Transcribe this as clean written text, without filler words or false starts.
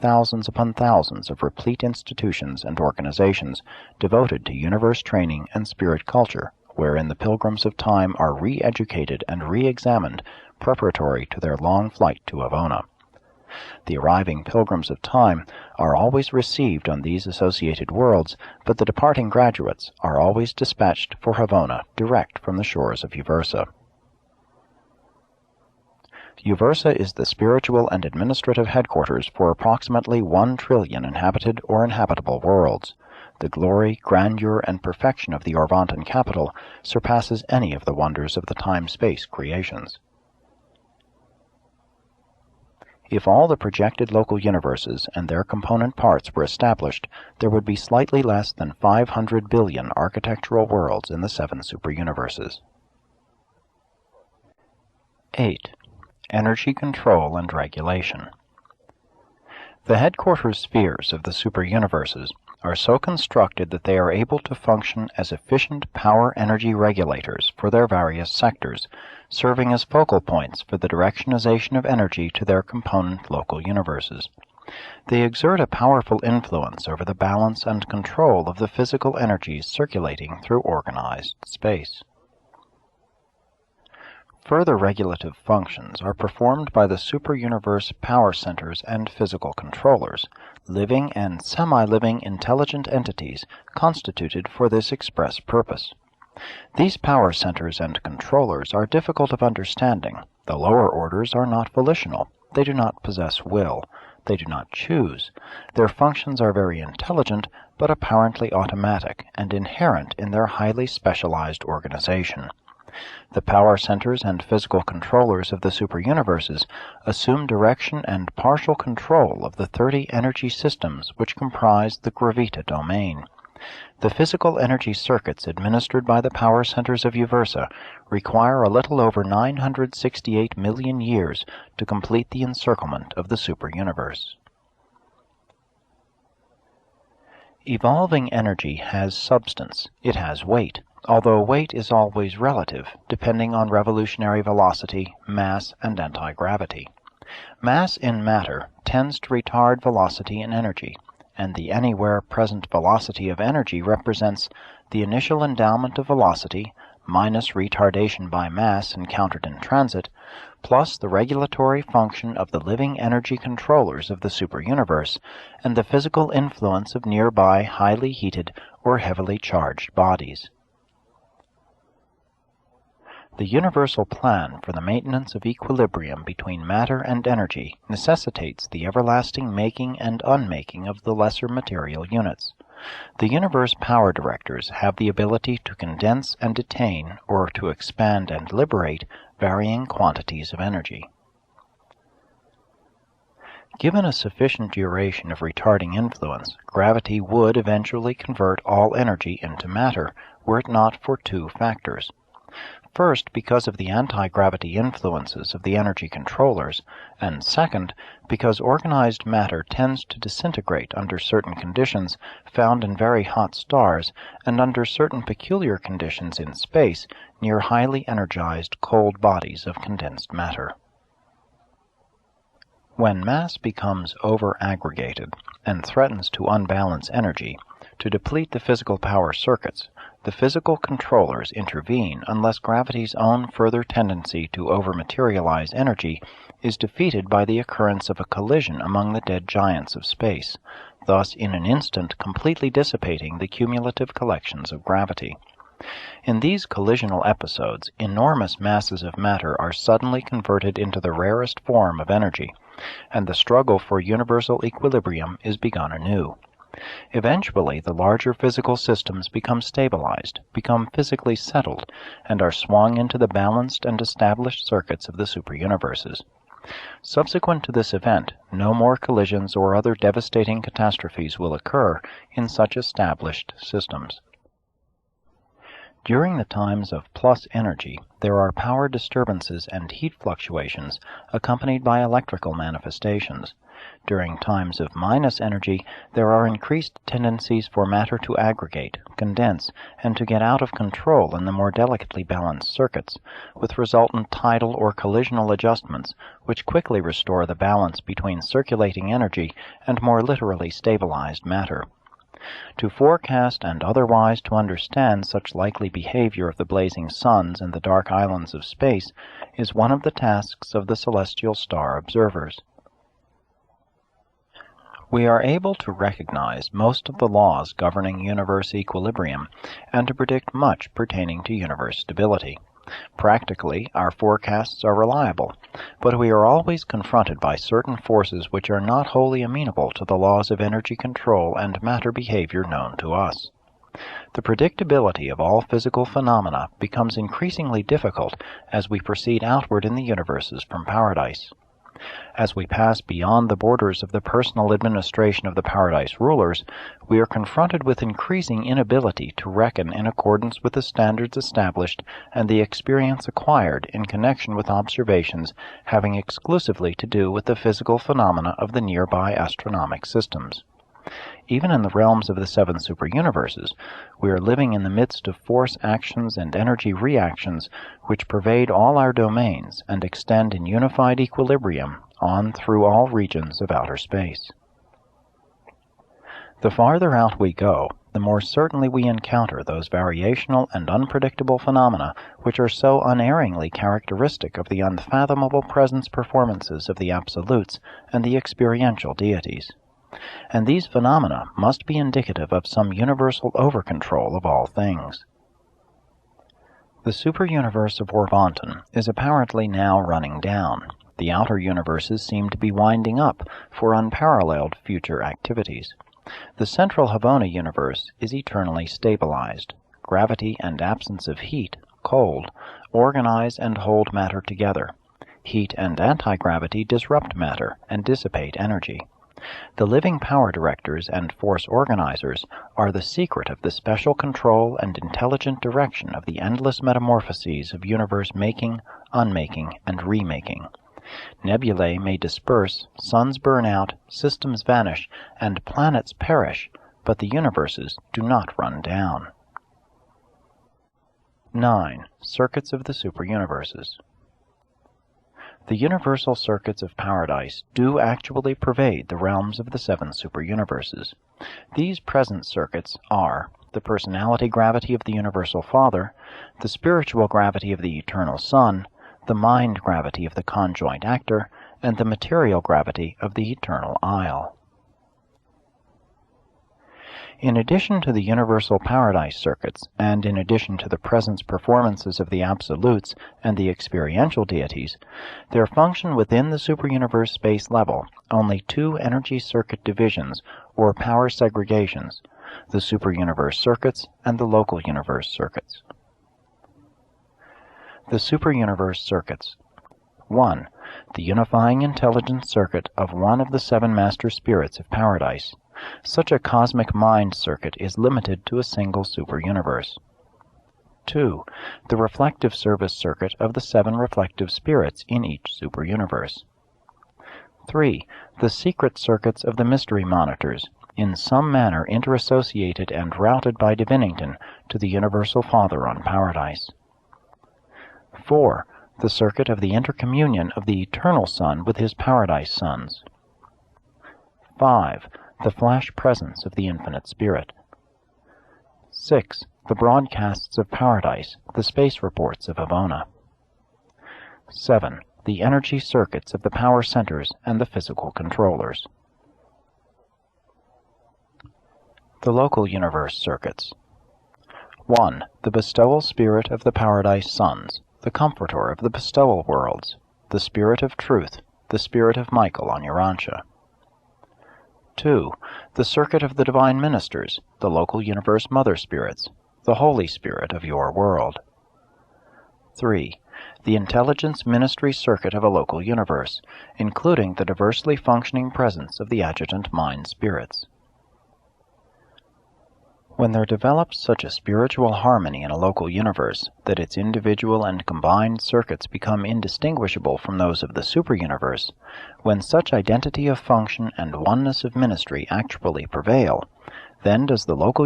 thousands upon thousands of replete institutions and organizations devoted to universe training and spirit culture, wherein the pilgrims of time are re-educated and re-examined preparatory to their long flight to Avona. The arriving pilgrims of time are always received on these associated worlds, but the departing graduates are always dispatched for Havona direct from the shores of Uversa. Uversa is the spiritual and administrative headquarters for approximately 1 trillion inhabited or inhabitable worlds. The glory, grandeur, and perfection of the Orvantan capital surpasses any of the wonders of the time-space creations. If all the projected local universes and their component parts were established, there would be slightly less than 500 billion architectural worlds in the 7 superuniverses. 8. Energy control and regulation. The headquarters spheres of the superuniverses are so constructed that they are able to function as efficient power-energy regulators for their various sectors, serving as focal points for the directionization of energy to their component local universes. They exert a powerful influence over the balance and control of the physical energies circulating through organized space. Further regulative functions are performed by the superuniverse power centers and physical controllers, living and semi-living intelligent entities constituted for this express purpose. These power centers and controllers are difficult of understanding. The lower orders are not volitional. They do not possess will. They do not choose. Their functions are very intelligent, but apparently automatic and inherent in their highly specialized organization. The power centers and physical controllers of the superuniverses assume direction and partial control of the 30 energy systems which comprise the Gravita domain. The physical energy circuits administered by the power centers of Uversa require a little over 968 million years to complete the encirclement of the superuniverse. Evolving energy has substance. It has weight, although weight is always relative, depending on revolutionary velocity, mass, and anti-gravity. Mass in matter tends to retard velocity in energy, and the anywhere present velocity of energy represents the initial endowment of velocity minus retardation by mass encountered in transit, plus the regulatory function of the living energy controllers of the superuniverse and the physical influence of nearby highly heated or heavily charged bodies. The universal plan for the maintenance of equilibrium between matter and energy necessitates the everlasting making and unmaking of the lesser material units. The universe power directors have the ability to condense and detain, or to expand and liberate, varying quantities of energy. Given a sufficient duration of retarding influence, gravity would eventually convert all energy into matter, were it not for 2 factors. First, because of the anti-gravity influences of the energy controllers, and second, because organized matter tends to disintegrate under certain conditions found in very hot stars and under certain peculiar conditions in space near highly energized cold bodies of condensed matter. When mass becomes over-aggregated and threatens to unbalance energy, to deplete the physical power circuits, the physical controllers intervene unless gravity's own further tendency to over-materialize energy is defeated by the occurrence of a collision among the dead giants of space, thus in an instant completely dissipating the cumulative collections of gravity. In these collisional episodes, enormous masses of matter are suddenly converted into the rarest form of energy, and the struggle for universal equilibrium is begun anew. Eventually, the larger physical systems become stabilized, become physically settled, and are swung into the balanced and established circuits of the superuniverses. Subsequent to this event, no more collisions or other devastating catastrophes will occur in such established systems. During the times of plus energy, there are power disturbances and heat fluctuations accompanied by electrical manifestations. During times of minus energy, there are increased tendencies for matter to aggregate, condense, and to get out of control in the more delicately balanced circuits, with resultant tidal or collisional adjustments, which quickly restore the balance between circulating energy and more literally stabilized matter. To forecast and otherwise to understand such likely behavior of the blazing suns and the dark islands of space is one of the tasks of the celestial star observers. We are able to recognize most of the laws governing universe equilibrium and to predict much pertaining to universe stability. Practically, our forecasts are reliable, but we are always confronted by certain forces which are not wholly amenable to the laws of energy control and matter behavior known to us. The predictability of all physical phenomena becomes increasingly difficult as we proceed outward in the universes from paradise. As we pass beyond the borders of the personal administration of the paradise rulers, we are confronted with increasing inability to reckon in accordance with the standards established and the experience acquired in connection with observations having exclusively to do with the physical phenomena of the nearby astronomic systems. Even in the realms of the seven superuniverses, we are living in the midst of force actions and energy reactions which pervade all our domains and extend in unified equilibrium on through all regions of outer space. The farther out we go, the more certainly we encounter those variational and unpredictable phenomena which are so unerringly characteristic of the unfathomable presence performances of the absolutes and the experiential deities. And these phenomena must be indicative of some universal over-control of all things. The superuniverse of Orvonton is apparently now running down. The outer universes seem to be winding up for unparalleled future activities. The central Havona universe is eternally stabilized. Gravity and absence of heat, cold, organize and hold matter together. Heat and anti-gravity disrupt matter and dissipate energy. The living power directors and force organizers are the secret of the special control and intelligent direction of the endless metamorphoses of universe making, unmaking, and remaking. Nebulae may disperse, suns burn out, systems vanish, and planets perish, but the universes do not run down. 9. Circuits of the superuniverses. The universal circuits of paradise do actually pervade the realms of the seven superuniverses. These present circuits are the personality gravity of the universal Father, the spiritual gravity of the eternal Son, the mind gravity of the conjoint actor, and the material gravity of the eternal Isle. In addition to the universal paradise circuits, and in addition to the presence performances of the absolutes and the experiential deities, there function within the superuniverse space level only two energy circuit divisions, or power segregations, the superuniverse circuits and the local universe circuits. The superuniverse circuits. 1. The unifying intelligence circuit of one of the seven master spirits of paradise. Such a cosmic mind circuit is limited to a single superuniverse. 2. The reflective service circuit of the seven reflective spirits in each superuniverse. 3. The secret circuits of the mystery monitors, in some manner interassociated and routed by Divinington to the universal Father on paradise. 4. The circuit of the intercommunion of the eternal Son with his paradise sons. 5. The flash presence of the infinite Spirit. 6. The broadcasts of paradise, the space reports of Havona. 7. The energy circuits of the power centers and the physical controllers. The local universe circuits. 1. The bestowal spirit of the paradise sons, the comforter of the bestowal worlds, the spirit of truth, the spirit of Michael on Urantia. 2. The circuit of the divine ministers, the local universe mother spirits, the Holy Spirit of your world. 3. The intelligence ministry circuit of a local universe, including the diversely functioning presence of the adjutant mind spirits. When there develops such a spiritual harmony in a local universe that its individual and combined circuits become indistinguishable from those of the superuniverse, when such identity of function and oneness of ministry actually prevail, then does the local